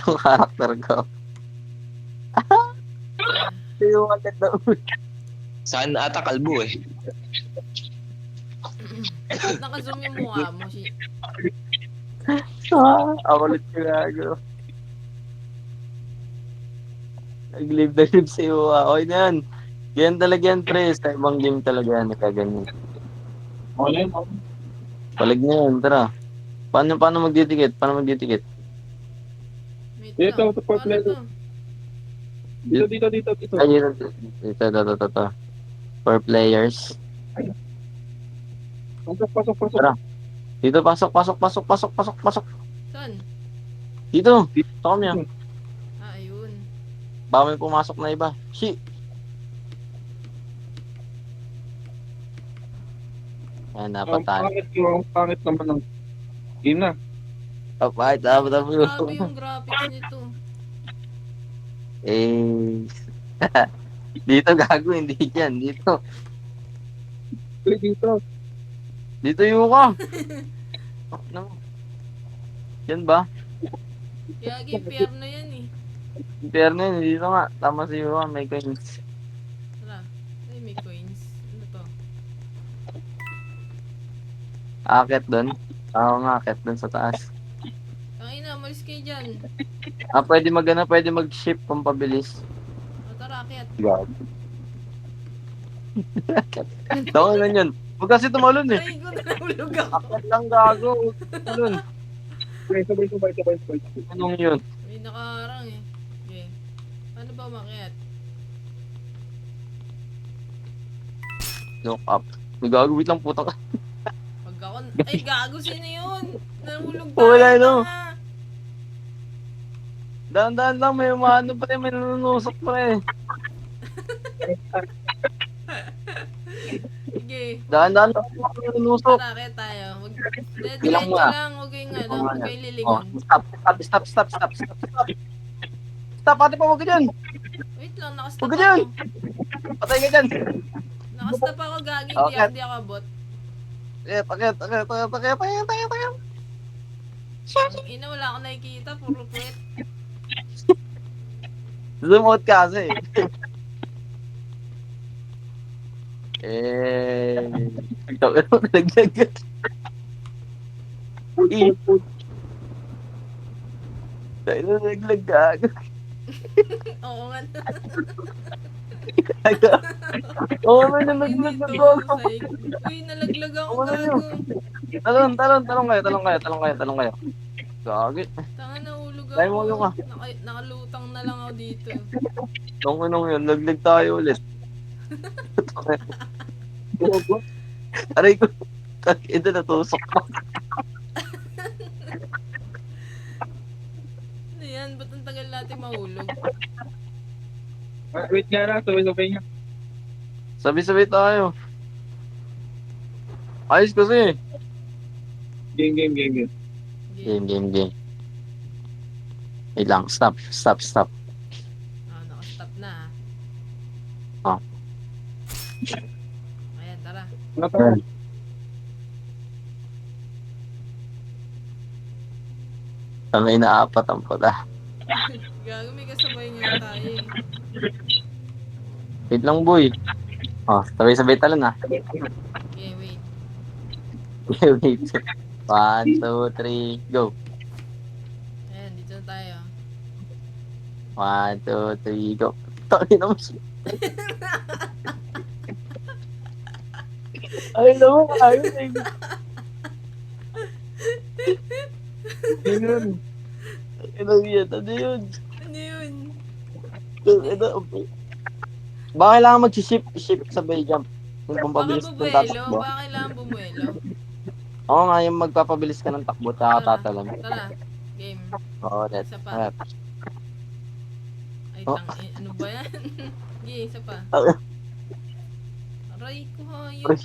Yung character ko. Saan? Yung agad na Saan ata kalbo eh. Ba't naka-zoom yung mukha mo? Ako ulit yung gago. Nag-live na live si Uwa. Okay na yan. Ganyan talaga yan, pre. Sa ibang game talaga yan. Nakaganyan. Okay. Palag na yan. Tara. Paano magdidikit? Paano magdidikit? Wait Dito, lang. ito po, Paano to? Dito. Ay, ito. 4 players. Pasok. Tara. Dito, pasok. Saan? Dito. Sa kanya. Ah, ayun. Baka may pumasok na iba. Shit. Yan, dapat tayo. Pangit naman ng ina. Kapahit, dapat Grabe yung graphics nito. Eh. Dito gago, hindi dyan. Dito. Dito. Dito yung ka. No. Yan ba? Yagi, pierno yan eh. Impyerno yun, dito nga. Tama si Yuka, may coins. Tara. Ay, may coins. Ano to? Akit doon. Oo nga, akit doon sa taas. Tangina, malis kayo dyan. Pwede mag-ship kung pabilis. O, tara, akyat. God. Tawag lang yun. Huwag kasi tumalon eh. Ay, ko nahulog ako. Akit lang gago. Tumalon. Sabay. Anong yun? May nakaharang eh. Okay. Paano ba umakyat? Look up. May gago, wait lang putang. Pag ako... Ay, gago, sino yun? Nahulog Wala, no? tanga. Dahan-dahan lang, may umano pa rin, may nanunusok pa rin. Sige. Dahan-dahan lang, may nanunusok. Tara, kaya tayo. Bilang Diretso mo ah. lang. Huwag kayong ano. Oo nga Huwag yan. kayong Oh, lilingon. stop. Stop, ate pa, huwag ka dyan. Wait lang, nakastop Huwag ka dyan. ako. Patay ka dyan. Nakastop ako, gagi. Okay. Hindi ako abot. Takit. Ang ina, wala akong nakikita. Puro puwet. Zoom out kasi. Naglag. Naglag gago. Oo nga. Oo, may nalaglag na gago. Uy, nalaglag ako, Oo, ano gago. Talong kayo. Gagi. Tanga, nahulog Tayo mo ako. yung ka. Nakalutang na lang ako dito. Anong yun, laglag tayo ulit. Aray ko. Ito natusok ko. Ano yan? Ba't ang tagal natin mahulog? Wait nga lang, sabay nga. Sabi-sabi tayo. Ayos kasi. Game. Game. Wait lang, stop. Ah, nakastop na Ah. Ayan, tara. Ano to? Kami inaapat ang pala. Gago, may kasabay nga tayo eh. Wait lang, boy. Oh, sabay-sabay talon ah. Okay, wait. Wait. 1, 2, 3, go. Ayan, dito na tayo. 1, 2, 3, go. Takin naman siya. Ay, naman, ayun eh. Yun. Ano yun? Ano yun? Baka kailangan mag-ship sabay jump. Kung Baka pabilis ng bumuelo? tatakbo. Baka kailangan bumuelo? Oo nga, yung magpapabilis ka ng takbo, tatalon. Tara. Game. Oo, net. Isa pa. Ay, Oh. ano ba yan? Sige, isa pa. Aray ko, hayop. Aray.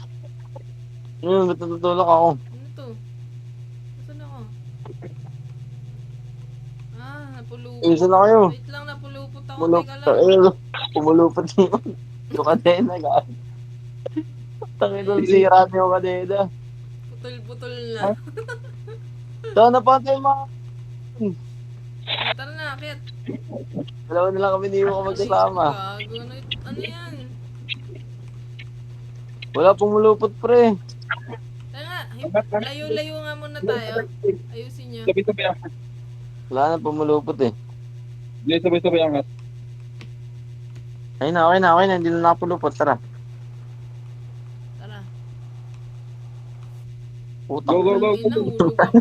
Ba't natutulog ako? Ano to? Nasaan ako? Ah, napulupot. Isa na kayo. Wait lang, napulupot ako. Teka lang. Pumulupot niyo. Yung kadena, gano'n. Tangin doon, sira niyo yung kadena. Putol-putol na. Sana pa tayo mga... Tara na, akit. Dalawa na lang kami ni Yuko magkasama. Gago, ano yan? Wala pumulupot, pre. Kaya nga, layo-layo nga muna tayo. Ayusin nyo. Sabay-sabay angat. Wala na pumulupot eh. Hindi, sabay-sabay angat. Okay na. Hindi na nakapulupot. Tara. Tara. Putang. Go. Nahulog ako.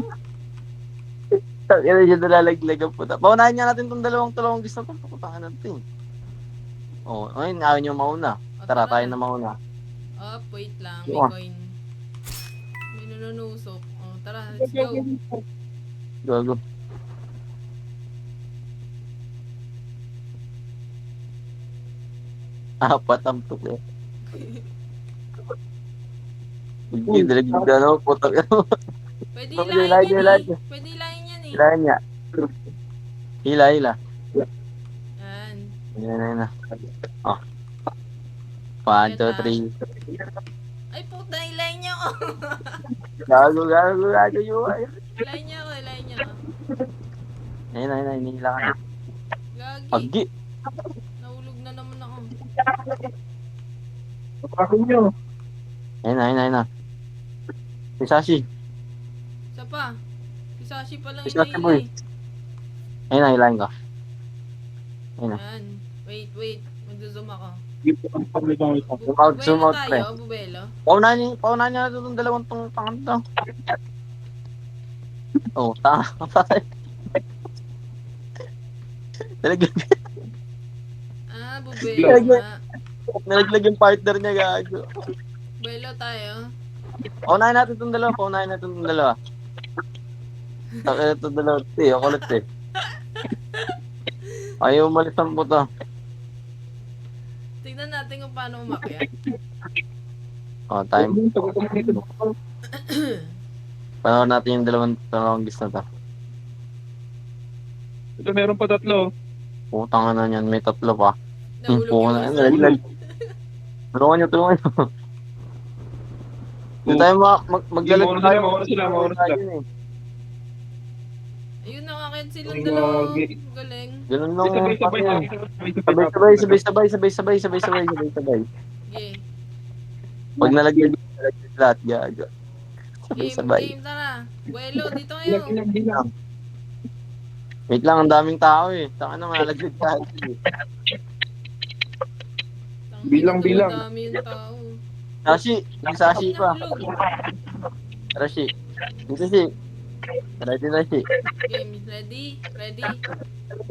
Yan yung nalalaglag ang puta. Paunahin nga natin itong dalawang gusto ko. Putangan natin. Oh, ayun, ayaw nyo mauna. O, Tara, tayo na mauna. Up, wait lang. May Oh. coin. May nanunusok. O, tara, let's go. Gago. Apat ang puti. Hindi, dalaglag na ako. Putang. Pwede Pwede ilayin yan ilayin. eh. Pwede ilayin yan eh. Hilahin niya. Hila. Yan. Yan na. Oh. 1, 2, 3. Ay, puta, ilayin niya ako. Gago yun. Ilayin niya ako. Ayun, hinihila ka na. Gagi. Paggi. Nahulog na naman ako. Papakin nyo. Ayun na. Si Sashi. Isa pa. Si Sashi pa lang Si Sashi, inahila boy. eh. Ayun na, hilahin ka. Ayun na. Yan. Wait. Magzo-zoom ako. Zoom out, pre. Tayo, Bubelo. Paunahin niya na itong dalawang tangan to. Oh, tanga. Nalaglag Bubelo nga. yung partner niya, gago. Bubelo tayo. Paunahin natin itong dalawa. Takil itong dalawa. Ako ulit eh. Ayaw umalis ang puto. Tignan natin kung paano umakyat. Oh, time. Panoorin natin yung dalawang gis na to. Ito meron pa tatlo. Putang na niyan, may tatlo pa. Nahulog Puko yung na, isa. nalaglag. Tulungan nyo. Hindi tayo magdalag Mauna sila. Ayun, nakakit silang dalawa. Gagi. Galing. Ganun lang. Sabay-sabay. Sabay. Okay. Pag nalaglag lahat, gago. Sabay. Game, tara. Buelo, dito kayo. Bilang. Wait lang, ang daming tao eh. Taka na, malaglag lahat. Bilang. Dami yung tao. Sashi, yung Sashi pa. Nahulog. Rashi. Yung Sashi. Ready na si. Game, ready? 1,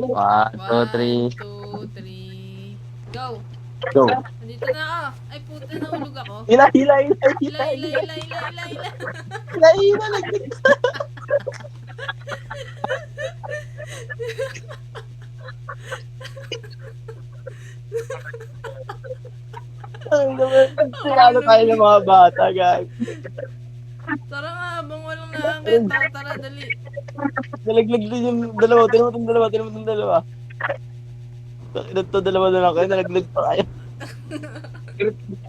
2, 1, 3, 2, 3. Go. go. Nandito na ako. Ay, puta, nahulog ako. Hila. Ila. Laglag. Ang naman, sinalo tayo ng mga bata, guys. Tara nga, habang walang nakakit. Tara, dali. Nalaglag din yung dalawa. Tinan mo itong dalawa. Ito, dalawa na lang kayo. Nalaglag pa kayo.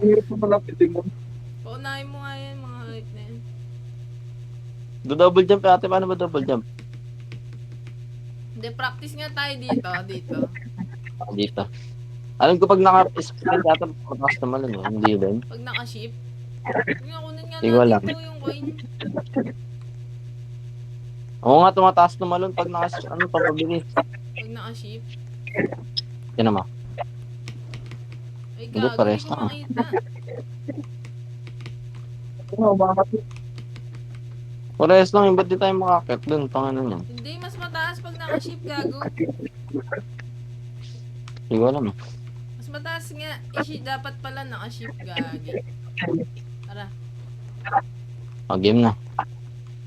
Hirap na malapitin mo. Paunahin mo nga yan, mga hype na yan. Double jump ate. Paano ba double jump? Hindi, practice nga tayo dito. Dito. Alam ko pag naka-split yata, matakas naman lang. Hindi din. Pag naka-ship. Kunin nga Hindi ko alam. natin ito yung coin. Oo nga, tumataas na malon pag pabili. Pag naka-ship. Yan naman. Ay, Hindi, gago, pares hindi ko na. makita. Parehas lang, yung ba't di tayo makakit dun? Pangalan niyan. Hindi, mas mataas pag naka-ship, gago. Hindi ko alam. Mas mataas nga. Dapat pala naka-ship, gagi. Tara. Game na.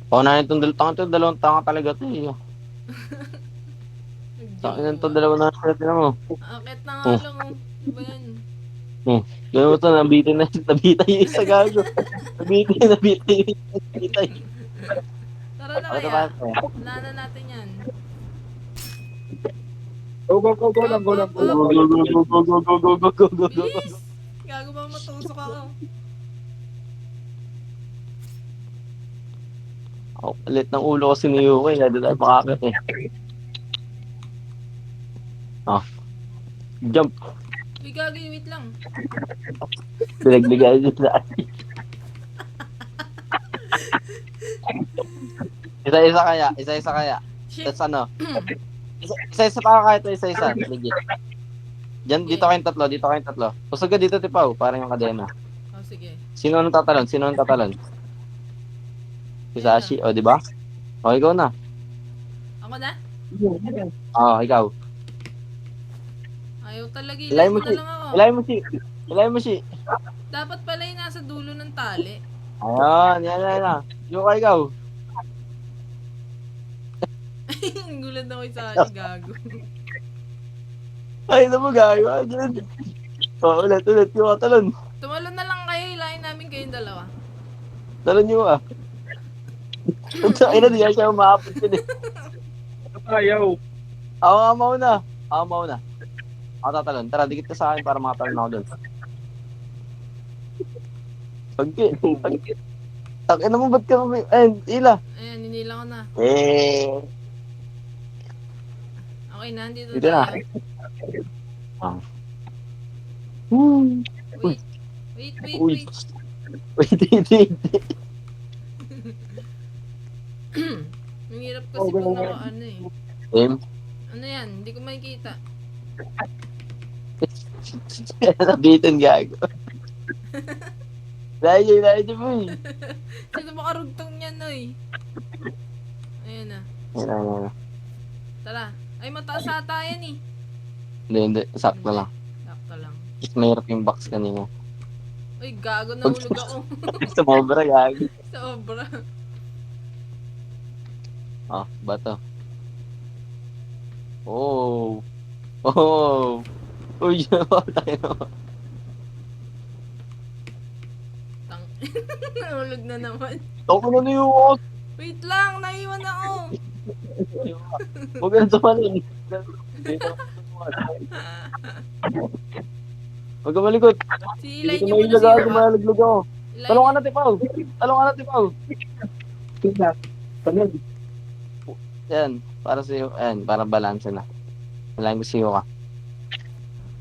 Paunahin itong dalawang tanga talaga ito eh. Tangin to, dalawa na sila, tinan mo. Akit na nga lang, oh. Ano ba yan? Gano'n mo ito, nabita yung isa gago. Nabita yung isa. Tara na kaya. Wala na natin yan. Go lang. Go. Bilis! Gago ba matusok ako? Palit ng ulo ko si Niyuko eh. Hindi tayo makakit eh. Jump. Uy, gagi, wait lang. Pinagligay sa Isa-isa kaya. Isa-isa kaya. Shit. Tapos ano? Isa-isa pa kaya ito. Isa-isa. Legit. Diyan, Sige. dito kayong tatlo. Dito kayong tatlo. Pusog ka dito, Tipaw. Parang yung kadena. Oh, sige. Sino nang tatalon? Sino nang tatalon? Si Sashi. O, di ba? O, ikaw na. Ako na? O, ikaw. Ayaw talaga. Ilay Ilay mo mo na si. lang ako. Ilay mo si. Ilay mo si. Dapat pala yung nasa dulo ng tali. Ayan, yan. Yung ka ikaw. Gulat ako sa gago. Ay, na mo gayo. O, ulit. Yung katalon. Tumalon na lang kayo. Ilayin namin kayong dalawa. Talon nyo ah. Sa ina, di siya umahapot yun eh. Ayaw. Ako nga mauna. Ako tatalon. Tara, dikit ka sa akin para makatalon ako dun. Pagkit. Takin na mo, ba't ka may... Ay, ila. Ayan, hinila ko na. Okay na, dito Dito na. tayo. Ah. Wait. Uy. Wait. Ang hirap kasi pag naka eh. Em. Ano yan? Hindi ko makikita. Nabitin gago. Layo mo eh. Sino makarugtong niyan, oy? Ayan na. Ayan. Tara. Ay, mataas ata yan eh. Hindi. Sakto lang. Sakto lang. Mas mahirap yung box kanina. Uy, gago, nahulog ako. Sumobra gago. Sobra. Oh, bato. Oh. Uy, tayo. Tang. Nahulog na naman. Ako na yung Wait lang, naiwan ako. Huwag ka na tumalon. Huwag ka malikot. Si Ilay Hindi niyo ko muna mailag si malaglag ako. Talong ka na, Tipaw. Tanong. Yan, para sa'yo. Ayan, para balance na. Malaking sa'yo ka.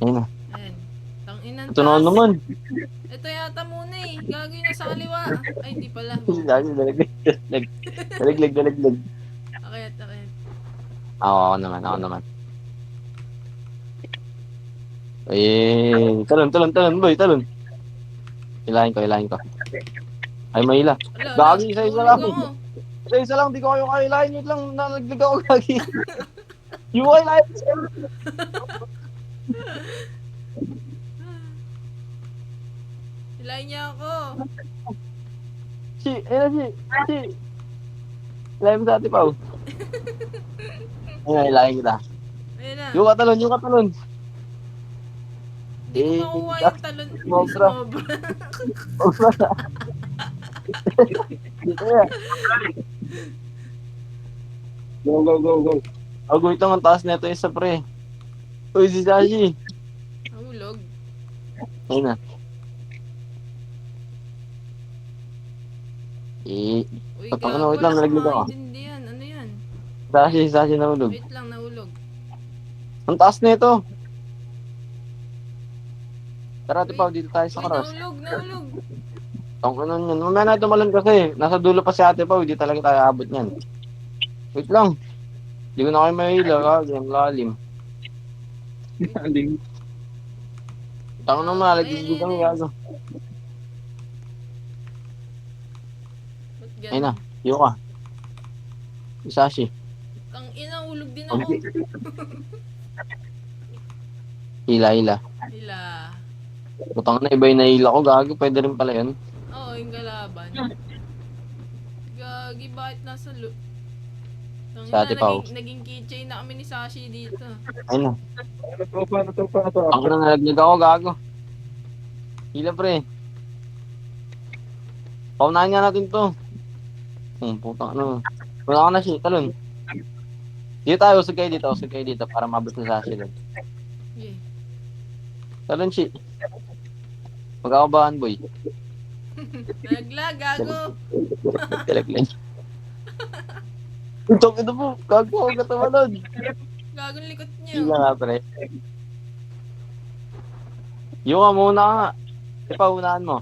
Ayun na. Ayan. Tang inan Ito na naman. Ito yata muna eh. Gagawin na sa kaliwa. Ay, hindi pala. Dalaglag. Akit. Ako naman. Eh, talon, boy, talon. Ilahin ko. Ay, may ila. Ala, Gagi, isa-isa lang. nahulog ako. Isa lang, di ko kayo kailahin. Yun lang, nalaglag ako, gagi. Yung kailahin. Ilayin niya ako. Si. Ilahin mo sa ati, Pao. Ayun, ilahin kita. Ayan na. Yung katalon. Hindi ko makuha yung talon. Sobra. Sobra. Dito yan. Go. Wait lang, ang taas nito isa, pre. Uy, si Sashi. Nahulog. Ayun na. Eh, Uy, Tapos gago. wait lang, Wala nalaglag ako. akong maintindihan. Ano yan? Sashi nahulog. Wait lang, nahulog. Ang taas nito. Tara, Tipaw, dito tayo sa Uy, cross. nahulog. Ang ano yun. Mamaya na tumalon kasi. Nasa dulo pa si ate Pao. Hindi talaga tayo abot niyan. Wait lang. Hindi ko na kayo mahila. Ang lalim. Tango na malagigid ang gago. Ba't Ayun na. ganun? Iyo ka. Isashi. Tang ina, hulog din ako. Hila. Hila. Butang na iba yung nahila ko. Gago. Pwede rin pala yun. Oo, yung kalaban. Gagi, bakit nasa Tang Sa ate Pao. naging keychain na kami ni Sashi dito. Ayun na. Paano to? Ang na nalaglag ako. Gago. Hila pre. Paunahan nga natin to. Putang ano. Wala ka na siya. Talon. Dito tayo. Usog kayo dito. Para mabot na Sashi lang. Yeah. Talon siya. Magkakabahan boy. Naglag, gago. Talaglag. Itong ito po. Gago ako katawalan. Gagong likot Hila niyo. nga, pre. Yung ka muna ka nga. Ipaunahan mo.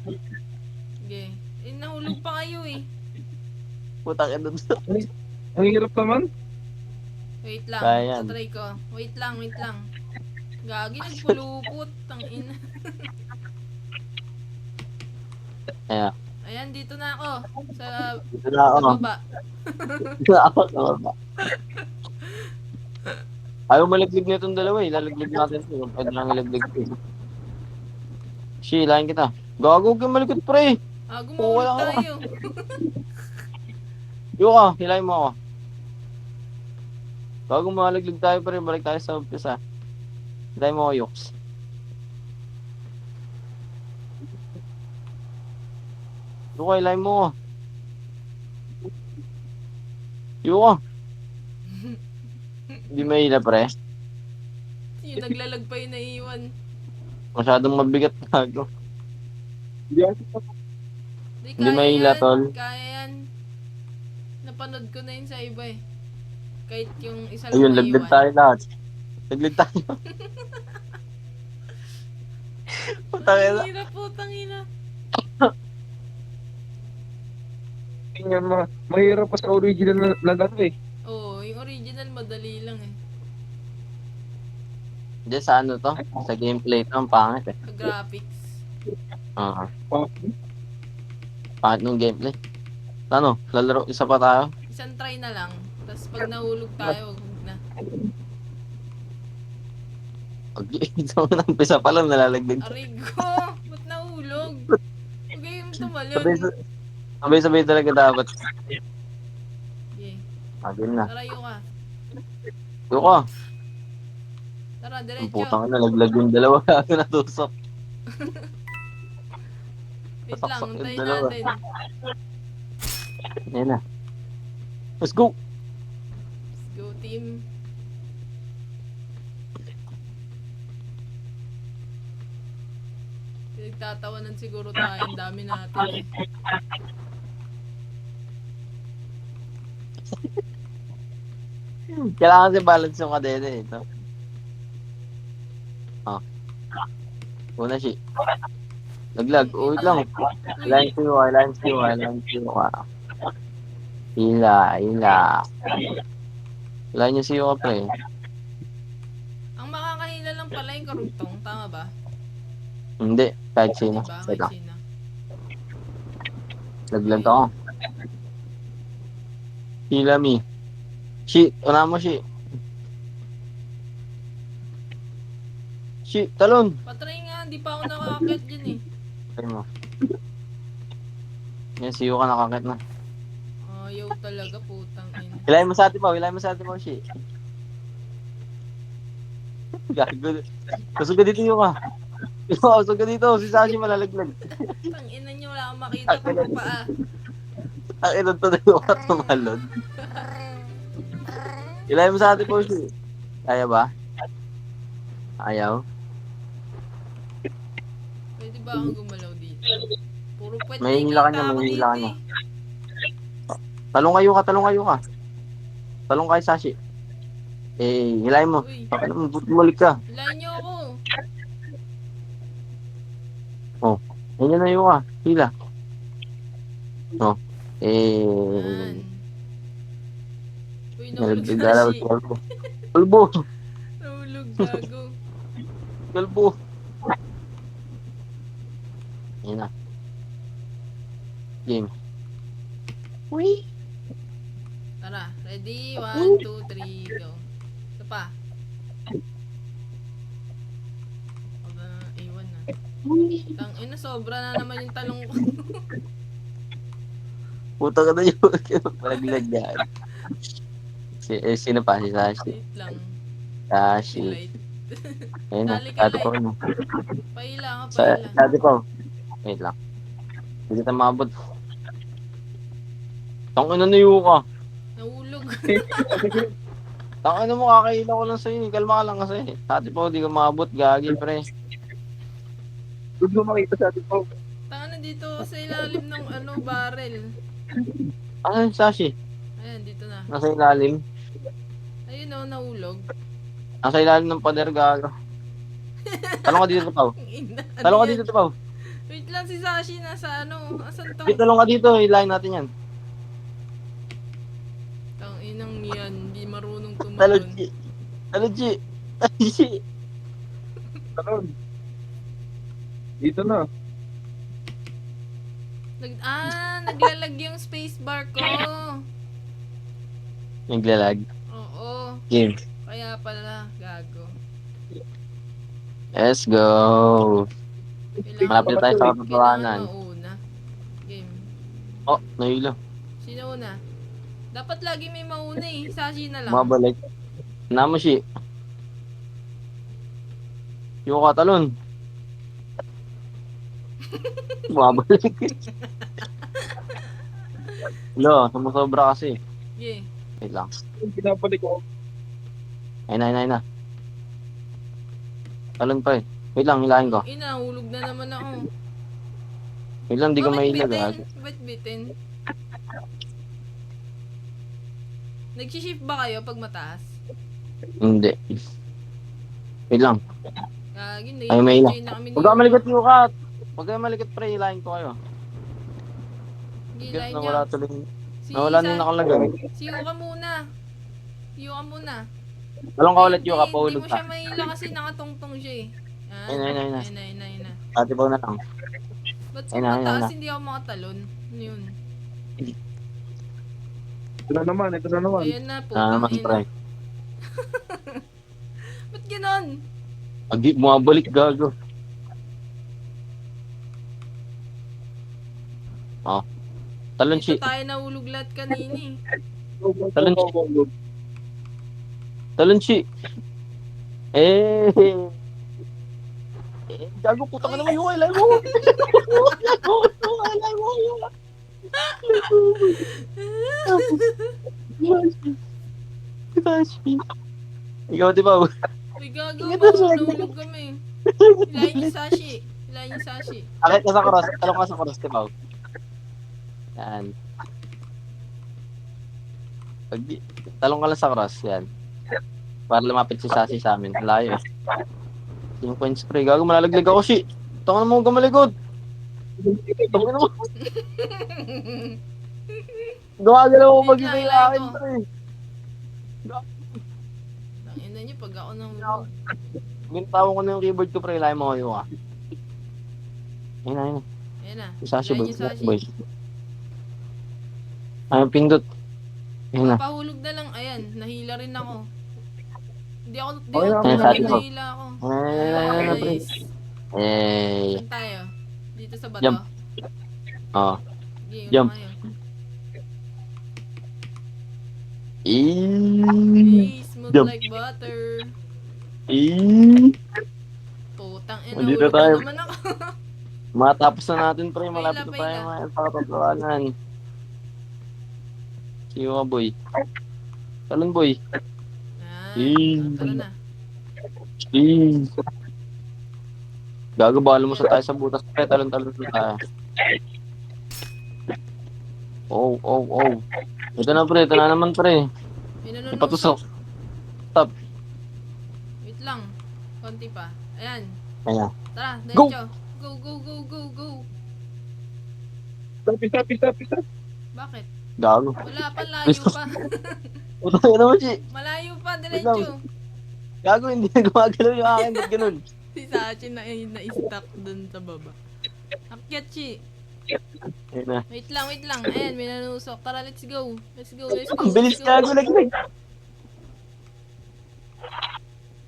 Sige. Eh, nahulog pa kayo eh. Putang ina doon. Ang hirap naman. Wait lang. Kaya yan. Tatry ko. Wait lang. Gagi, nagpulupot. Tangina. Ayan. Ayan, dito na ako. Sa Dito na ako. baba. Dito na ako. Sa baba. Ayaw malaglig na itong dalawa eh. Lalaglig natin ito. Pwede lang ilaglig ito. Hilahin kita. Gago ka malikot pre. Gumulog Wala ka. tayo. Yung ka, hilahin mo ako. Bago malaglig tayo pre, balik tayo sa umpisa. Hilahin mo ako, Yoks. Yung ka, hilahin mo ako. Yung ka. Hindi may hila pre. Yung naglalag pa yung naiwan. Masyadong mabigat gago. Di, Hindi kaya may hila, yan. tol. Kaya yan. Napanood ko na yun sa iba eh. Kahit yung isa lang Ayun, naiwan. laglag tayo lahat. Laglag tayo. Putang ina. Putang ina. Mahirap pa sa original na ano eh. Oo, yung original madali lang eh. Diyan sa ano to? Sa gameplay to, ang pangit eh. Sa graphics. Oo. Pa- Pangit nung gameplay. Ano? Lalaro, isa pa tayo? Isang try na lang. Tapos pag nahulog tayo, huwag na. Pag ito na umpisa pa lang nalalagdag. Arigo! Ba't nahulog? Huwag kayong tumalon. Sabay talaga dapat. Okay. Agin na. Tara, Yuka. Yung ka. Tara, Ang diretso. putang na, nalaglag yung dalawa. Ako natusok. Wait lang, Pasaksak yung tayo dalawa. natin. Yan na. Let's go! Let's go, team. Pinagtatawanan siguro tayo. Ang dami natin eh. Kailangan kasi balance yung kadede eh. Ito. Oh. Una si. Laglag. Uy lang. Line Q. Hila. Line niya si Yuka pre. Ang makakahila lang pala yung karugtong. Tama ba? Hindi. Kahit sino. Diba? Wait Kahit lang. sino. Laglag ako. Hila mi. Shi. Una mo shi. Shi. Talon. Patry nga, hindi pa ako nakakakit dyan eh. Try mo. Yan si Yuka nakakit na. Ayaw talaga, putang ina. Hilahin mo sa atin mo, shi. Gago. Kusog ka dito Yuka. Kusog ka dito. Si Sashi malalaglag. Tang ina nyo, wala akong makita kung paa. Ang ina to na Yuka tumalon. Hilahin mo sa atin po, shi. Kaya ba? Ayaw. Pwede ba akong gumalaw dito? Puro pwede May hila ka niya, may hila ka niya. Talong kayo ka. Talong kayo, Sashi. Eh, hilahin mo. Uy, Baka naman, bumalik ka. hilahin nyo ako. Ganyan na Yuka. Hila. Oh. Yan. Uy, nahulog Nalagdag na dalaw. si. Kalbo. Nahulog, gago. Kalbo. Yan na. Game. Uy. Tara, ready? 1, 2, 3, go. Ito pa. Huwag na, iwan na. Tang ina, sobra na naman yung talong ko. Puta ka na yun. Malaglag yan. Sino pa? Si Sashi. Wait lang. Sashi. Light. Ayun na. Dali ka, Dati pa light. ano. Paila ka, Sa, paila. dati pa. Wait lang. Hindi kita maabot. Tangina na Yuka. Nahulog. Tangina mo, kakahila ko lang sa'yo. Kalma ka lang kasi. Dati pa, hindi ka maabot. Gagi, pre. Huwag mo makita sa atin po. Tanga na dito sa ilalim ng barrel. Ano yung Sashi? Ayan, dito na. Nasa ilalim. Ayun o, nahulog. Nasa ilalim ng pader, gago. Talong ka dito, Pao. Ina, ano Talong ka yan? dito, Pao. Wait lang, si Sashi nasa ano? Asan to? Dito, talong ka dito. Hilahin natin yan. Tang inang yan, hindi marunong Talon, tumalon. Chi. Talon, Chi. Ay, Chi. Talon. Dito na. Naglalag yung spacebar ko. Naglalag. Oo, Game. kaya pala, gago. Let's go. Malapit tayo sa Kailangan katotohanan. mauna. Game. Oh, nahilo. Sino una? Dapat lagi may mauna eh. Sashi na lang. Mabalik. Namo, Chi. Yung katalon. Mabalik. Lo, sumusobra kasi. Yeah. Wait lang. Pinapalik ko. Ayun na, ayun na, ayun na. Talon pa eh. Wait lang, hilahin ko. Ina, hulog na naman ako. Wait lang, di ko Bakit mahilag. bitin? Ba't bitin? Nag-shift ba kayo pag mataas? Hindi. Wait lang. Gagi, Ay, may ilan. na kami Huwag ka malikot yung kat. Huwag ka malikot pre, hilahin ko kayo. Gilay Guess nawala niya. tuloy. Si Nawala na yung nakalagay. Si Yuka muna. Yuka muna. Talong ka ulit yung Hindi kapahulog mo ka. siya mahila kasi nakatungtong siya eh. Ayun na, ayun na, ayun na. Ayun na, ayun na, ayun na. Ate pa na lang. Ba't Ayun na, ayun na, mataas ayun na. hindi ako makatalon? Ano yun? Ito na naman, ito na naman. Ayan na, Ah, putang naman ina. pre. Ba't ganon? Agi, bumabalik gago. Oh. Talon Dito si. tayo nahulog lahat kanina eh. Talon si. Talon si. Eh. Gago, putang ka naman yung ilay mo. Ikaw, di ba? Uy, gago, Tingnan baka mo siya. nahulog kami. Hilahin yung Sashi. Hilahin yung Sashi. Akit ka sa cross. Talong ka sa cross, di ba? Yan. Pag talong ka lang sa cross, yan. Para lumapit si Sassy sa amin. Layo eh. 5 points spray. Gago, malalaglag ako, shi. Tangan mo gamaligod. Tangan mo. Gumagalaw ko pag Wait iba lang, yung hilahin akin, ko. pre. Tangina niyo pag ako nahulog. Gintawan ko na yung keyboard ko, pre. Layo mo kayo, ah. Ayun na, ayun na. Ayan na. Si Sassy, boy. Hilahin yung Sashi. Boy. Ayun, pindot. Ayun na. Papahulog na lang. Ayan, nahila rin ako. Hindi ako Okay na, okay na. nahila ako. Ayun na, pre. Nice. Eh. Saan tayo? Dito sa bato? Jump. Oh. Sige, Jump. una kayo. Hey, smooth Jump. like butter. Putang ina, Nandito hulog tayo. na naman ako. Matapos na natin, pre. Malapit na Paila, tayo paila. mga pakatotohanan. Sige mga boy. Talon boy. Tara na. Gago, baka lumusot tayo sa butas, pre. Talon na tayo. Oh. Ito na, pre. Ito na naman, pre. May nanunusok. Ipatusok. Stop. Wait lang. Konti pa. Ayan. Ayan. Tara, Go! diretso. Go. Stop. Bakit? Gago. Wala pa, layo pa. Utang na naman, si. Malayo pa, Wait lang. diretso. Gago, hindi na gumagalaw yung akin. Ba't ganun? Si Sachi na-stuck dun sa baba. Akyat, Chi. Ayun na. Wait lang. Ayan, may nanusok. Tara, let's go. Ang bilis gago, laglag.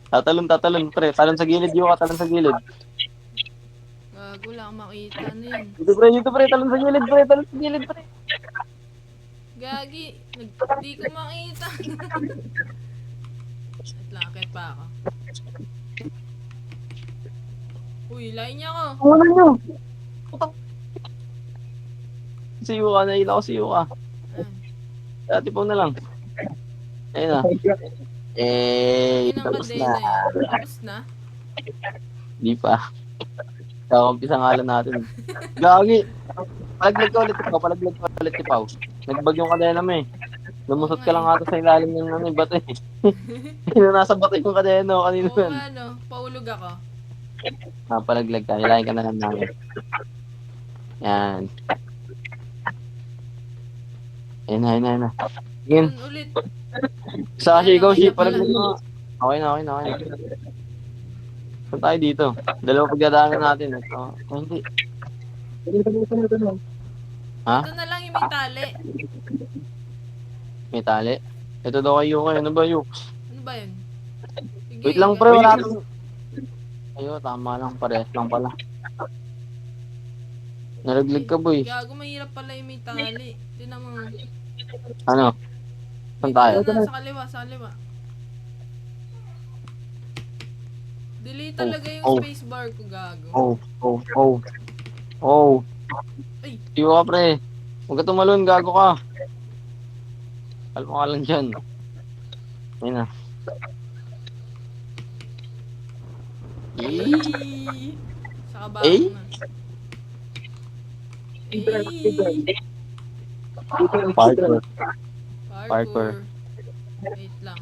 Tatalon, pre. Talon sa gilid, yung talon sa gilid. Gago, wala akong makita. Ano yun? Dito, pre. Talon sa gilid, pre. Gagi, di ko makita. Wait lang, akit pa ako. Uy, lain niya ako. Ano nyo? Si Yuka, nahila ko si Yuka. Ayan. Dati po na lang. Ayun na. Yun ang Tapos kadena na. yan. Tapos na? Di pa. Kakampisa nga lang natin. Gagi. Palaglag ka ulit si Pao. Nagbag yung kadena mo eh. Lumusot Oo ka nga lang ata sa ilalim ng ano, bato eh. Sino nasa bato yung kadeno, kanino Oo yan? nga, no. Paulog ako. Napalaglag ka, nilayan ka na lang namin. Yan. Ayun na. Sige. Yun ulit. Sa Yan, ikaw, okay si na pala. palaglag mo. Okay na. Saan tayo dito? Dalawa pagdadaanan natin. Oh, hindi. Ha? Ito na lang yung may tali. May tali? Ito daw kayo kayo. Ano ba yun? Ano ba yun? Sige, Wait lang pre, wala nang... Ayo, tama lang. Parehas lang pala. Nalaglag ka boy. Gago, mahirap pala yung may tali. Tinan mo. Ano? Saan Dito tayo? na, sa kaliwa, sa kaliwa. Delete talaga yung Oh. spacebar ko, gago. Oh. Ay. Tiyo ka pre. Huwag ka tumalon, gago ka. Kalma ka lang dyan. Ayun na. Ay! Sa kabaho Eh? nga. Ay! Parkour. Parkour. Wait lang.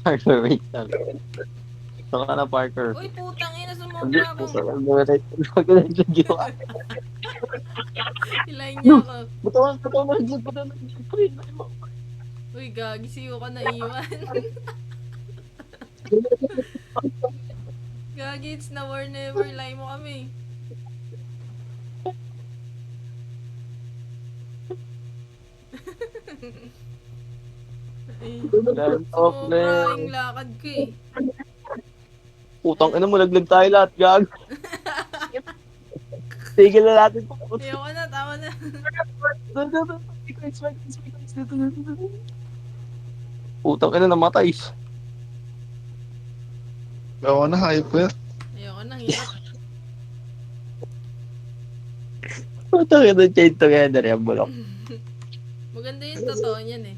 Parkour, wait lang. Ito ka na, Parkour. Uy, putang ina, sumobra ako. Pag-nalaglag yun. Hilahin niya ako. Ba't ako nalaglag, pre? Uy, gagi, siyo ka naiwan. Gagi, it's now or never. Lay mo kami. Ay, sumobra yung lakad ko eh. Putang ina mo, laglag tayo lahat, gag. Tigil na natin. Ayoko na, tama na. Putang ina, namatay. Oo na, hayop ko yan. Ayoko na, hirap. Putang ina, chain together yung bulok. Maganda yung totoo niyan eh.